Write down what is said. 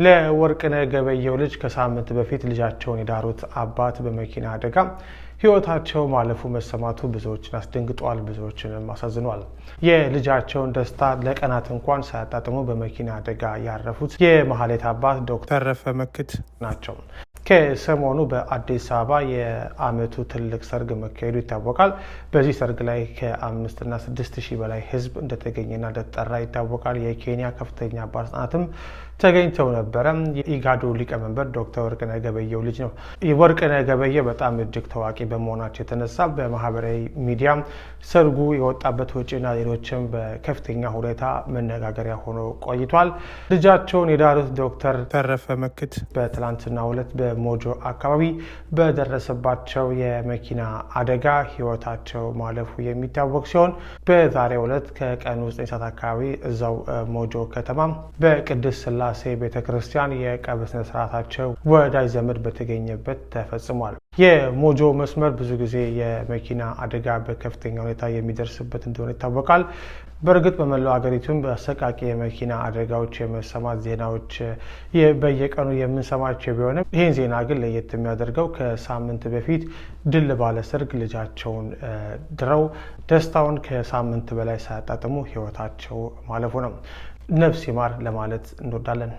ለወርቅነህ ገበየሁ ልጅ ከሳምንት በፊት ልጃቸውን የዳሩት አባት በመኪና አደጋ ሕይወታቸው ማለፉ መሰማቱ ብዙዎችን አስደንግጧል፣ ብዙዎችንም አሳዝኗል። የልጃቸውን ደስታ ለቀናት እንኳን ሳያጣጥሙ በመኪና አደጋ ያረፉት የመሐሌት አባት ዶክተር ተረፈ መክት ናቸው። ከሰሞኑ በአዲስ አበባ የዓመቱ ትልቅ ሰርግ መካሄዱ ይታወቃል። በዚህ ሰርግ ላይ ከ5 እና 6 ሺህ በላይ ሕዝብ እንደተገኘና እንደተጠራ ይታወቃል። የኬንያ ከፍተኛ ባለስልጣናትም ተገኝተው ነበረ። የኢጋዱ ሊቀመንበር ዶክተር ወርቅነህ ገበየሁ ልጅ ነው። ወርቅነህ ገበየሁ በጣም እጅግ ታዋቂ በመሆናቸው የተነሳ በማህበራዊ ሚዲያ ሰርጉ የወጣበት ወጪና ሌሎችም በከፍተኛ ሁኔታ መነጋገሪያ ሆኖ ቆይቷል። ልጃቸውን የዳሩት ዶክተር ተረፈ መክት በትላንትናው ዕለት በሞጆ አካባቢ በደረሰባቸው የመኪና አደጋ ህይወታቸው ማለፉ የሚታወቅ ሲሆን በዛሬው ዕለት ከቀኑ 9 ሰዓት አካባቢ እዛው ሞጆ ከተማ በቅድስት ሥላሴ ቤተክርስቲያን የቀብር ስነ ስርዓታቸው ወዳጅ ዘመድ በተገኘበት ተፈጽሟል። የሞጆ መስመር ብዙ ጊዜ የመኪና አደጋ በከፍተኛ ሁኔታ የሚደርስበት እንደሆነ ይታወቃል። በእርግጥ በመላው ሀገሪቱም በአሰቃቂ የመኪና አደጋዎች የመሰማት ዜናዎች በየቀኑ የምንሰማቸው ቢሆንም ይህን ዜና ግን ለየት የሚያደርገው ከሳምንት በፊት ድል ባለ ሰርግ ልጃቸውን ድረው ደስታውን ከሳምንት በላይ ሳያጣጥሙ ህይወታቸው ማለፉ ነው። ነፍስ ይማር ለማለት እንወዳለን።